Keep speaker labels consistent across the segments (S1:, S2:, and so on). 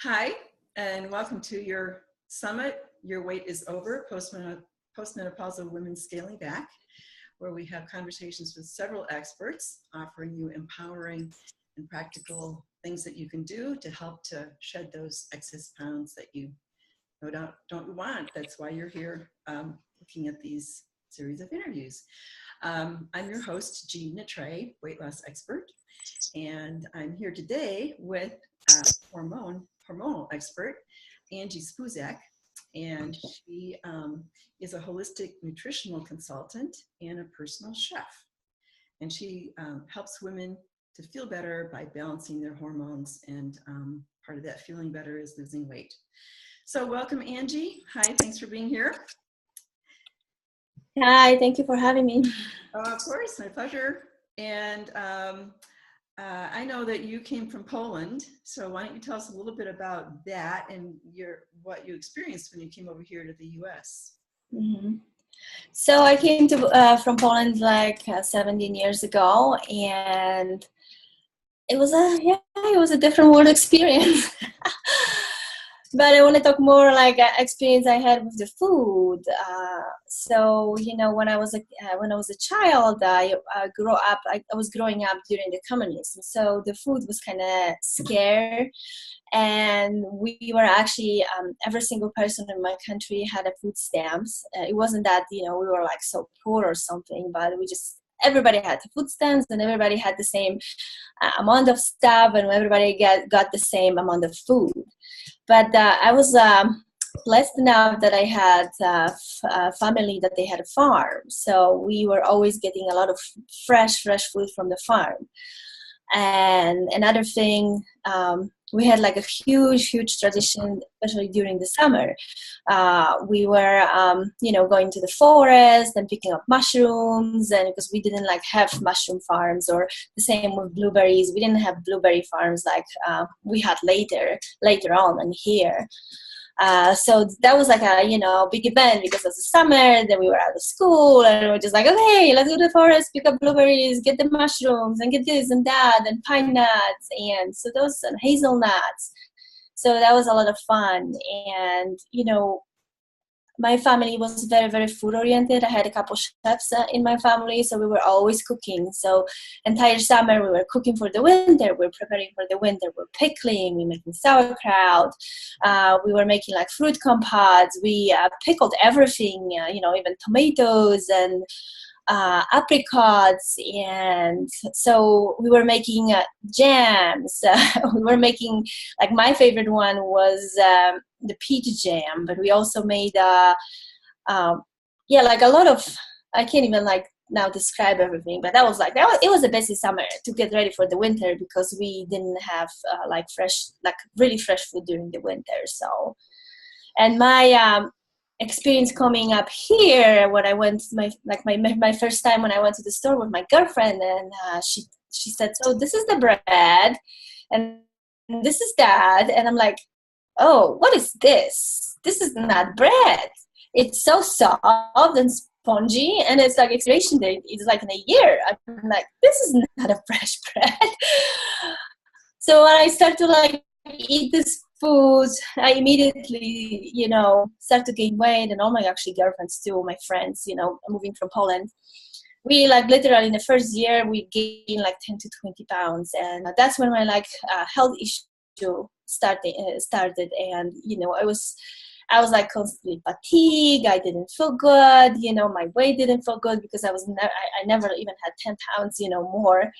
S1: Hi, and welcome to your summit. Your wait is over, postmenopausal women scaling back, where we have conversations with several experts offering you empowering and practical things that you can do to help to shed those excess pounds that you don't want. That's why you're here looking at these series of interviews. I'm your host, Jean Natray, weight loss expert, and I'm here today with hormonal expert, Angie Spuzak, and she is a holistic nutritional consultant and a personal chef. And she helps women to feel better by balancing their hormones, and part of that feeling better is losing weight. So welcome, Angie. Hi, thanks for being here.
S2: Hi, thank you for having me.
S1: Of course, my pleasure. And I know that you came from Poland, so why don't you tell us a little bit about that and what you experienced when you came over here to the U.S.
S2: Mm-hmm. So I came from Poland like 17 years ago, and it was a different world experience. But I want to talk more like experience I had with the food. So when I was a child, I grew up. I was growing up during the communism, so the food was kind of scarce. And we were actually every single person in my country had a food stamps. It wasn't that we were like so poor or something, but everybody had the food stamps, and everybody had the same amount of stuff, and everybody got the same amount of food. But I was blessed enough that I had a family that they had a farm, so we were always getting a lot of fresh food from the farm. And another thing, we had like a huge tradition, especially during the summer. We were, going to the forest and picking up mushrooms, and because we didn't have mushroom farms, or the same with blueberries. We didn't have blueberry farms like we had later on and here. So that was like a big event because it was the summer. Then we were out of school, and we were just like, okay, let's go to the forest, pick up blueberries, get the mushrooms, and get this and that, and pine nuts, and hazelnuts. So that was a lot of fun. And my family was very, very food oriented. I had a couple chefs in my family, so we were always cooking. So entire summer we were cooking for the winter. We were preparing for the winter. We were pickling. We were making sauerkraut. We were making like fruit compotes. We pickled everything. Even tomatoes and apricots, and so we were making jams. We were making, like, my favorite one was the peach jam, but we also made like a lot of, I can't even now describe everything, but it was a busy summer to get ready for the winter because we didn't have really fresh food during the winter. So, and my experience coming up here when I went my first time when I went to the store with my girlfriend, and she said, so this is the bread and this is that, and I'm like, oh, what is this? This is not bread. It's so soft and spongy, and it's like expiration date is like in a year. I'm like, this is not a fresh bread. So when I start to eat this food, I immediately, start to gain weight, and all my actually girlfriends too, my friends, moving from Poland. We literally in the first year, we gained 10 to 20 pounds. And that's when my health issue started. And, I was constantly fatigued. I didn't feel good. My weight didn't feel good because I never even had 10 pounds, more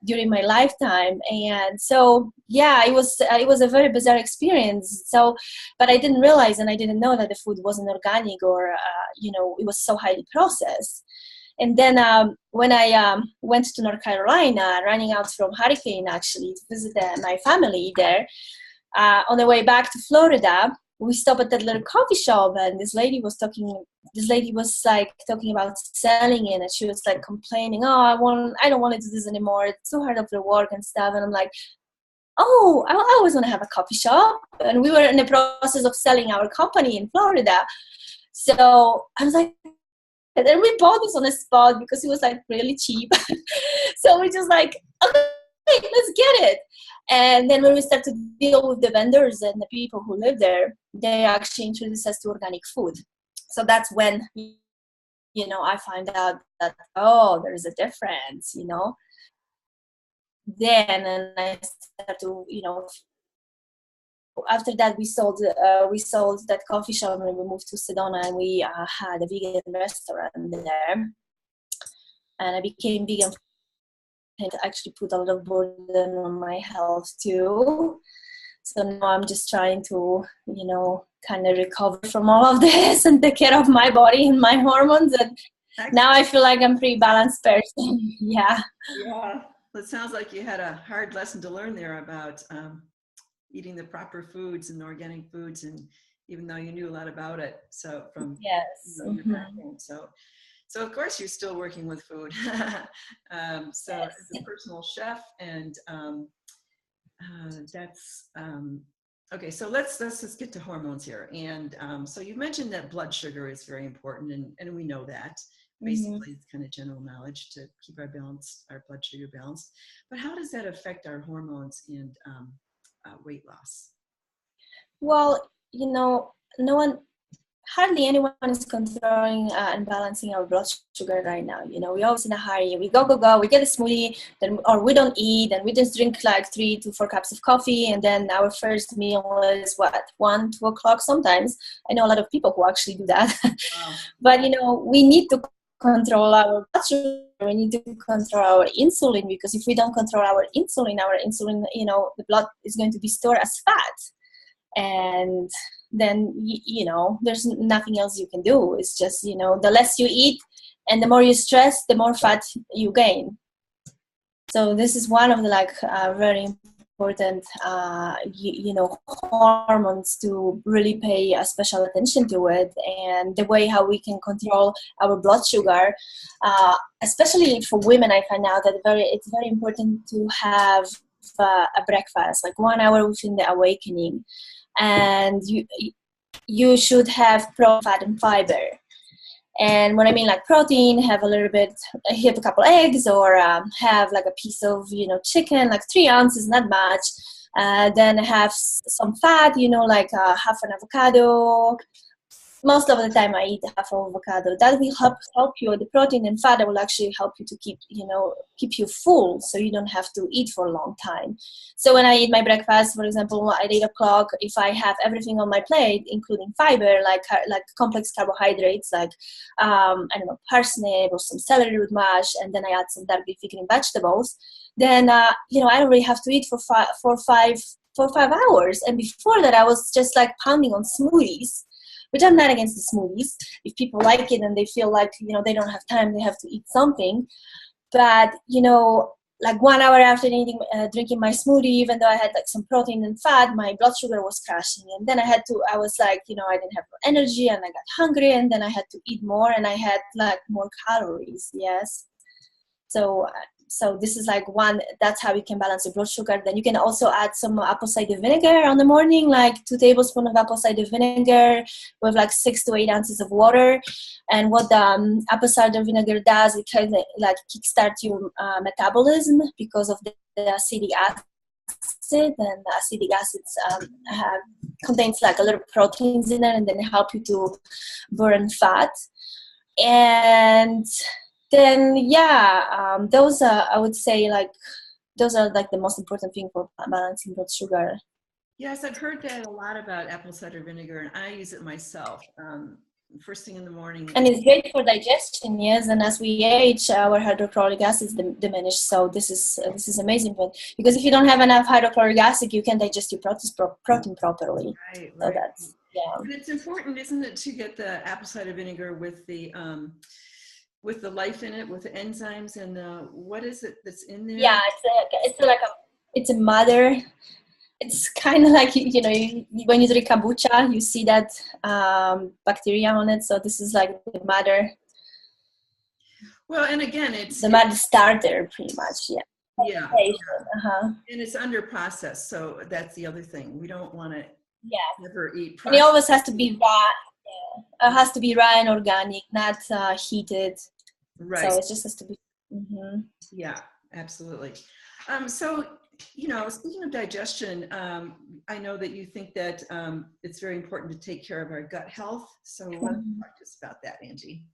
S2: during my lifetime. And so, yeah, it was a very bizarre experience. So, but I didn't realize, and I didn't know that the food wasn't organic, or, it was so highly processed. And then when I went to North Carolina, running out from hurricane, actually, to visit my family there, on the way back to Florida, we stopped at that little coffee shop, and this lady was talking about selling it, and she was complaining, oh, I don't want to do this anymore. It's too hard of the work and stuff. And I'm like, oh, I always want to have a coffee shop. And we were in the process of selling our company in Florida. So I was like, and then we bought this on the spot because it was really cheap. So we just okay, let's get it. And then when we start to deal with the vendors and the people who live there, they actually introduce us to organic food. So that's when, I find out that, oh, there's a difference, Then, and I start to, after that we sold that coffee shop and we moved to Sedona, and we had a vegan restaurant there, and I became vegan and actually put a lot of burden on my health too. So now I'm just trying to, kind of recover from all of this and take care of my body and my hormones. And now I feel like I'm a pretty balanced person. Yeah.
S1: Yeah. Well, it sounds like you had a hard lesson to learn there about eating the proper foods and organic foods, and even though you knew a lot about it, so from
S2: Yes.
S1: your background, so of course you're still working with food. So
S2: Yes.
S1: as a personal chef, and that's okay. So let's just get to hormones here. And so you mentioned that blood sugar is very important, and we know that. Basically, it's kind of general knowledge to keep our blood sugar balanced. But how does that affect our hormones and weight loss?
S2: Well, hardly anyone is controlling and balancing our blood sugar right now. We're always in a hurry. We go, we get a smoothie, or we don't eat, and we just drink like 3 to 4 cups of coffee, and then our first meal is 1, 2 o'clock sometimes. I know a lot of people who actually do that.
S1: Wow.
S2: But, we need to control our blood sugar. We need to control our insulin, because if we don't control our insulin, the blood is going to be stored as fat. And then there's nothing else you can do. It's just the less you eat and the more you stress, the more fat you gain. So this is one of the very important hormones to really pay special attention to it, and the way how we can control our blood sugar, especially for women. I find out that it's very important to have a breakfast like 1 hour within the awakening, and you should have protein, fat, and fiber. And what I mean, like protein, have a couple eggs, or have like a piece of chicken, like 3 ounces, not much. Then have some fat, like half an avocado. Most of the time I eat half of avocado. That will help you. The protein and fat will actually help you to keep you full, so you don't have to eat for a long time. So when I eat my breakfast, for example, at 8 o'clock, if I have everything on my plate, including fiber, like complex carbohydrates, like parsnip or some celery root mash, and then I add some dark leafy green vegetables, then I don't really have to eat for 5 hours. And before that, I was just like pounding on smoothies, which I'm not against the smoothies. If people like it and they feel like, they don't have time, they have to eat something. But, like 1 hour after drinking my smoothie, even though I had like some protein and fat, my blood sugar was crashing. And then I was like, I didn't have energy, and I got hungry, and then I had to eat more, and I had like more calories. Yes. So this is like that's how you can balance your blood sugar. Then you can also add some apple cider vinegar on the morning, like 2 tablespoons of apple cider vinegar with like 6 to 8 ounces of water. And what the apple cider vinegar does, it kind of like kickstart your metabolism because of the acetic acid, and the acetic acids contains like a lot of proteins in it, and then help you to burn fat. And then those are, I would say, those are like the most important thing for balancing blood sugar.
S1: Yes, I've heard that a lot about apple cider vinegar, and I use it myself first thing in the morning.
S2: And it's great for digestion, yes. And as we age, our hydrochloric acids diminish. So this is amazing, because if you don't have enough hydrochloric acid, you can digest your protein properly.
S1: Right.
S2: So that's
S1: But it's important, isn't it, to get the apple cider vinegar with the life in it, with the enzymes, and what is it that's in there?
S2: Yeah, it's a mother. It's kind of like, when you drink kombucha, you see that bacteria on it. So this is like the mother.
S1: Well, and again, it's
S2: the mother starter, pretty much. Yeah.
S1: Yeah.
S2: Uh-huh.
S1: And it's under process, so that's the other thing. We don't want to never eat processed.
S2: And it always has to be raw. Yeah. It has to be raw and organic, not heated.
S1: Right.
S2: So it just has to be. Mm-hmm.
S1: Yeah, absolutely. So, speaking of digestion, I know that you think that it's very important to take care of our gut health. So why don't you talk to us about that, Angie?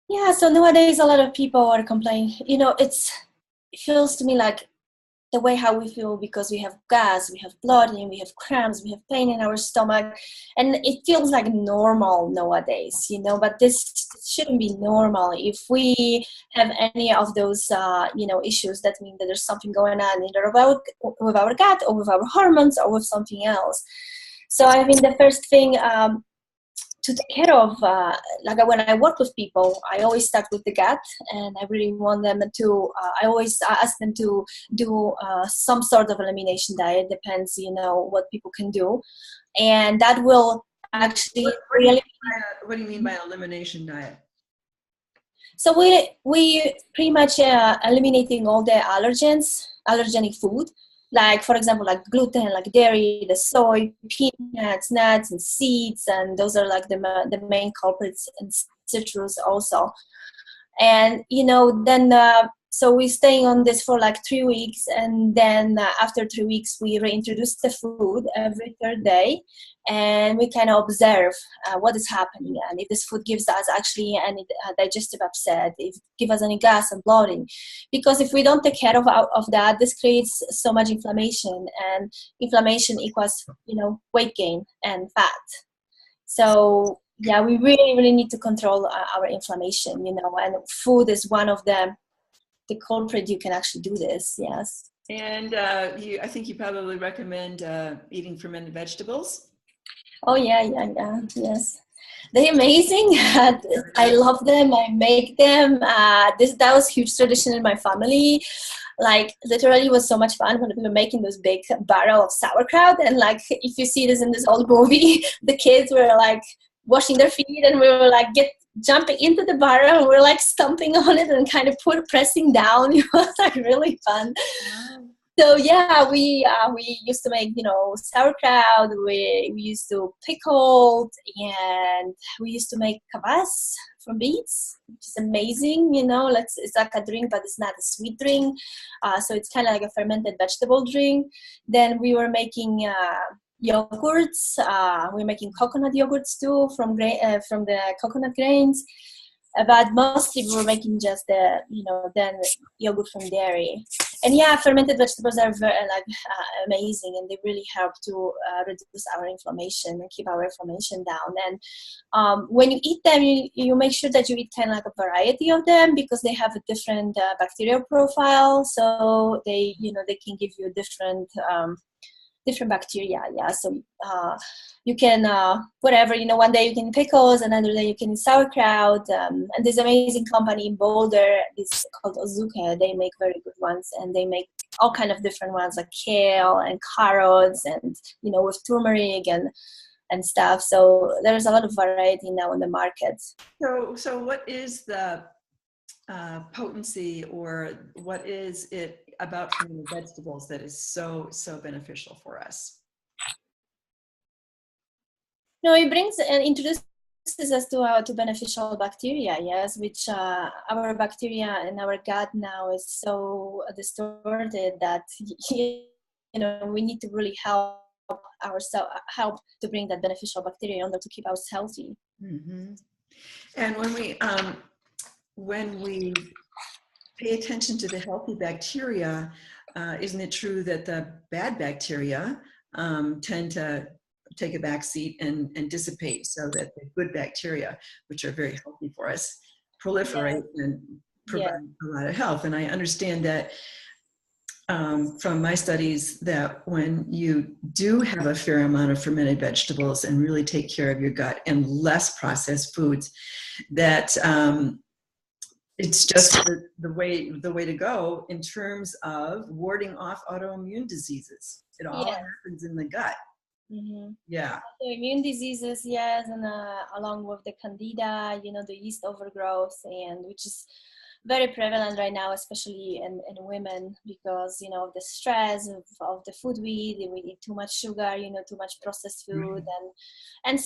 S2: Yeah, so nowadays a lot of people are complaining. It feels to me like the way how we feel because we have gas, we have bloating, we have cramps, we have pain in our stomach, and it feels like normal nowadays, but this shouldn't be normal. If we have any of those, issues, that means that there's something going on either with our gut or with our hormones or with something else. So I think the first thing to take care of, like when I work with people, I always start with the gut, and I really want them to, I always ask them to do some sort of elimination diet, depends, what people can do. And that will actually really.
S1: What do you mean by elimination diet?
S2: So we pretty much eliminating all the allergenic food, like for example, like gluten, like dairy, the soy, peanuts, nuts, and seeds, and those are like the main culprits, and citrus also. And then so we're staying on this for like 3 weeks, and then after 3 weeks we reintroduce the food every third day, and we kind of observe what is happening, and if this food gives us actually any digestive upset, if it gives us any gas and bloating. Because if we don't take care of that, this creates so much inflammation, and inflammation equals weight gain and fat. So yeah, we really, really need to control our inflammation, and food is one of the culprit. You can actually do this, yes.
S1: And I think you probably recommend eating fermented vegetables.
S2: Oh yeah, yes. They're amazing. I love them. I make them. That was huge tradition in my family. Like literally, it was so much fun when we were making those big barrel of sauerkraut. And like, if you see this in this old movie, the kids were like washing their feet, and we were like jumping into the barrel, and we were like stomping on it and kind of pressing down. It was like really fun.
S1: Wow.
S2: So yeah, we used to make sauerkraut. We used to pickle, and we used to make kvass from beets, which is amazing. It's like a drink, but it's not a sweet drink. So it's kind of like a fermented vegetable drink. Then we were making yogurts. We're making coconut yogurts too from the coconut grains. But mostly we were making just then yogurt from dairy. And yeah, fermented vegetables are very amazing, and they really help to reduce our inflammation and keep our inflammation down. And when you eat them, you make sure that you eat kind of like a variety of them, because they have a different bacterial profile. So they can give you different bacteria. Yeah, so you can whatever, one day you can pickles, another day you can sauerkraut, and there's an amazing company in Boulder, it's called Ozuke. They make very good ones, and they make all kind of different ones, like kale and carrots, and with turmeric and stuff. So there's a lot of variety now in the market.
S1: So what is the potency, or what is it about fermented vegetables that is so beneficial for us?
S2: No, it brings and introduces us to beneficial bacteria, yes, which our bacteria in our gut now is so distorted that we need to really help to bring that beneficial bacteria in order to keep us healthy.
S1: Mm-hmm. And when we pay attention to the healthy bacteria, isn't it true that the bad bacteria tend to take a back seat and dissipate, so that the good bacteria, which are very healthy for us, proliferate and provide a lot of health? And I understand that from my studies, that when you do have a fair amount of fermented vegetables and really take care of your gut and less processed foods, that it's just the way to go in terms of warding off autoimmune diseases. It all happens in the gut.
S2: Mm-hmm.
S1: Yeah.
S2: The immune diseases, yes, and along with the candida, the yeast overgrowth, and which is very prevalent right now, especially in women, because the stress of the food we eat too much sugar, too much processed food, and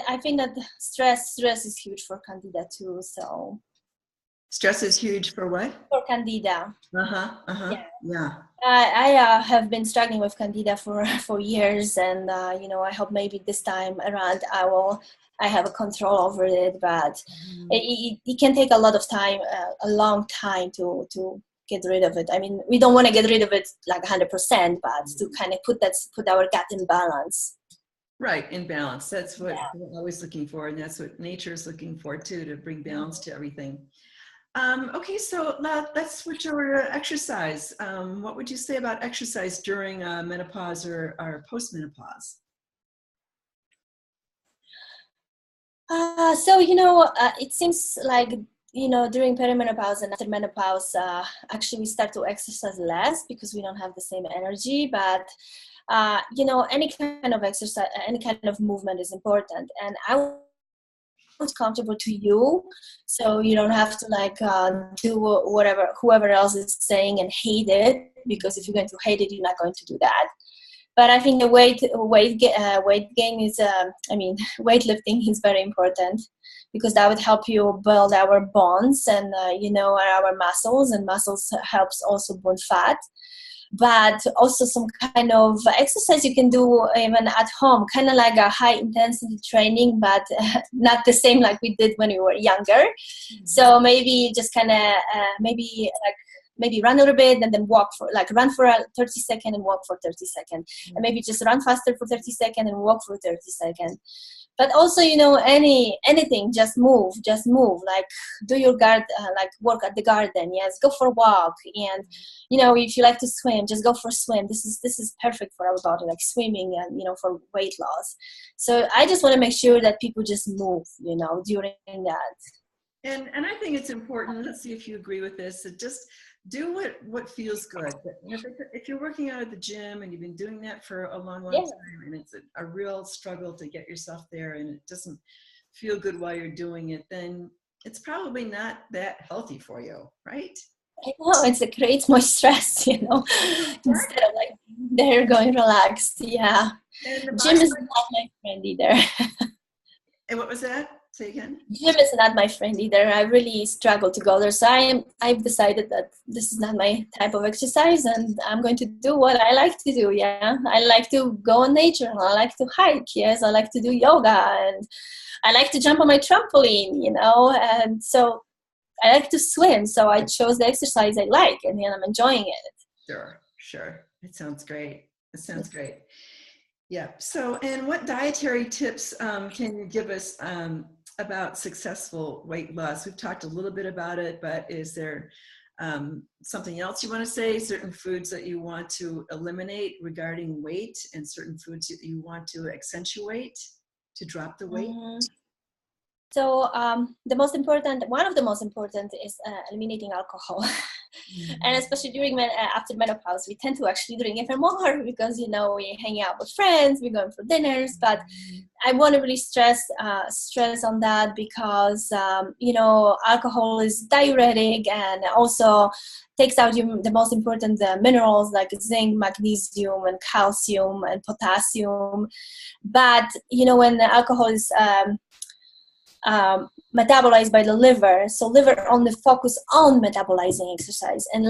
S2: I think that stress is huge for candida too. So
S1: Stress is huge for what?
S2: For candida.
S1: Uh-huh, uh-huh,
S2: Yeah.
S1: yeah.
S2: I have been struggling with candida for years, and I hope maybe this time around I have a control over it. But it can take a lot of time, a long time to get rid of it. I mean, we don't want to get rid of it like 100%, but to kind of put our gut in balance.
S1: Right, in balance. That's what
S2: Yeah.
S1: we're always looking for, and that's what nature is looking for too, to bring balance to everything. Okay, so let's switch over to exercise. What would you say about exercise during menopause or post-menopause?
S2: So, it seems like, during perimenopause and after menopause, actually we start to exercise less because we don't have the same energy. But, any kind of exercise, any kind of movement is important. And what's comfortable to you, so you don't have to do whatever whoever else is saying and hate it, because if you're going to hate it, you're not going to do that. But I think the weight gain is, weightlifting is very important, because that would help you build our bones and, our muscles, and muscles helps also burn fat. But also some kind of exercise you can do even at home, kind of like a high intensity training, but not the same like we did when we were younger. So maybe just kind of maybe run a little bit and then run for 30 seconds and walk for 30 seconds, and maybe just run faster for 30 seconds and walk for 30 seconds. But also, anything, just move, like do your work at the garden. Yes, go for a walk. And, if you like to swim, just go for a swim. This is perfect for our body, like swimming and, for weight loss. So I just want to make sure that people just move, during that.
S1: And I think it's important, let's see if you agree with this, to just do what feels good. If you're working out at the gym and you've been doing that for a long time, and it's a real struggle to get yourself there, and it doesn't feel good while you're doing it, then it's probably not that healthy for you, right?
S2: I know, it creates more stress, instead of they're going relaxed. Yeah. Gym is not my friend either.
S1: And what was that? Say again?
S2: Gym is not my friend either. I really struggle to go there. So I've decided that this is not my type of exercise, and I'm going to do what I like to do. Yeah. I like to go in nature. I like to hike. Yes. I like to do yoga, and I like to jump on my trampoline, and so I like to swim. So I chose the exercise I like, and I'm enjoying it.
S1: Sure. It sounds great. Yeah. So, and what dietary tips can you give us about successful weight loss? We've talked a little bit about it, but is there something else you want to say? Certain foods that you want to eliminate regarding weight, and certain foods that you want to accentuate to drop the weight?
S2: So one of the most important is eliminating alcohol. And especially during after menopause, we tend to actually drink even more because, we hang out with friends, we're going for dinners. But I want to really stress on that, because, alcohol is diuretic, and also takes out the most important minerals like zinc, magnesium, and calcium, and potassium. But, when the alcohol is metabolized by the liver, so liver only focus on metabolizing exercise and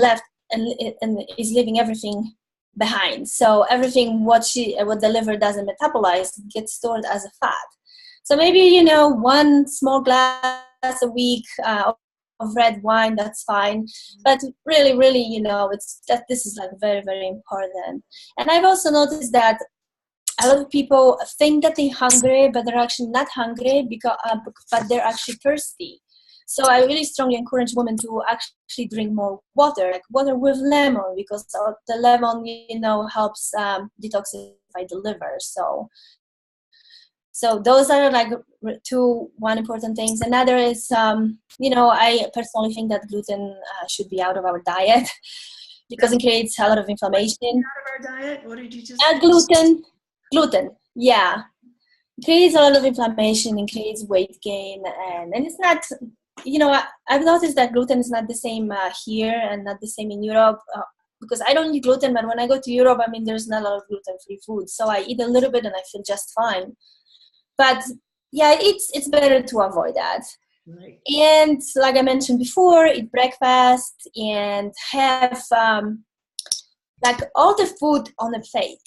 S2: is leaving everything behind. So everything what the liver doesn't metabolize gets stored as a fat. So maybe one small glass a week of red wine, that's fine. But really, this is very, very important. And I've also noticed that a lot of people think that they're hungry, but they're actually not hungry, but they're actually thirsty. So I really strongly encourage women to actually drink more water, like water with lemon, because the lemon, helps detoxify the liver. So those are one important things. Another is, I personally think that gluten should be out of our diet because it creates a lot of inflammation.
S1: Out of our diet? What did you just
S2: say? Gluten, yeah. It creates a lot of inflammation, it creates weight gain, and it's not, I've noticed that gluten is not the same here and not the same in Europe, because I don't eat gluten, but when I go to Europe, there's not a lot of gluten-free food, so I eat a little bit and I feel just fine. But yeah, it's better to avoid that.
S1: Right.
S2: And like I mentioned before, eat breakfast and have like all the food on a plate.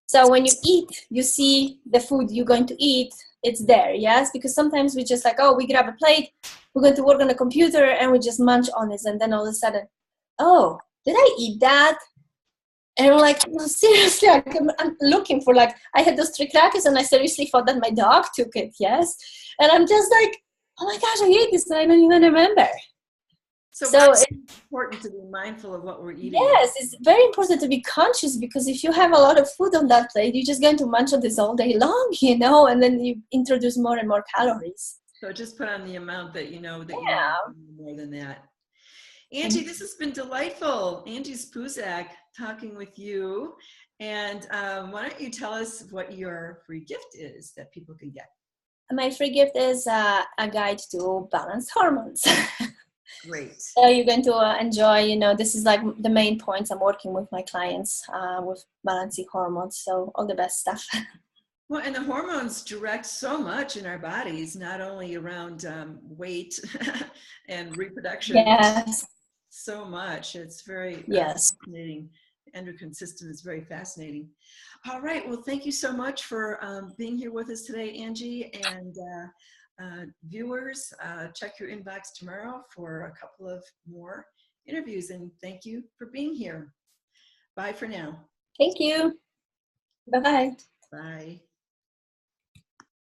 S2: So when you eat, you see the food you're going to eat, it's there, yes? Because sometimes we just like, oh, we grab a plate, we're going to work on the computer, and we just munch on it. And then all of a sudden, oh, did I eat that? And I'm like, no, seriously, I'm looking for, like, I had those 3 crackers and I seriously thought that my dog took it, yes? And I'm just like, oh my gosh, I ate this and I don't even remember.
S1: So it's important to be mindful of what we're eating.
S2: Yes, it's very important to be conscious, because if you have a lot of food on that plate, you're just going to munch on this all day long, you know, and then you introduce more and more calories.
S1: So just put on the amount that you know that you need more than that. Angie, this has been delightful. Angie Spuzak talking with you. And why don't you tell us what your free gift is that people can get?
S2: My free gift is a guide to balanced hormones.
S1: Great.
S2: So you're going to enjoy, you know, this is like the main points I'm working with my clients with balancing hormones. So all the best stuff.
S1: Well, and the hormones direct so much in our bodies, not only around weight and reproduction.
S2: Yes.
S1: So much. It's very fascinating. The endocrine system is very fascinating. All right. Well, thank you so much for being here with us today, Angie. And viewers, check your inbox tomorrow for a couple of more interviews. And thank you for being here. Bye for now.
S2: Thank you. Bye-bye.
S1: Bye.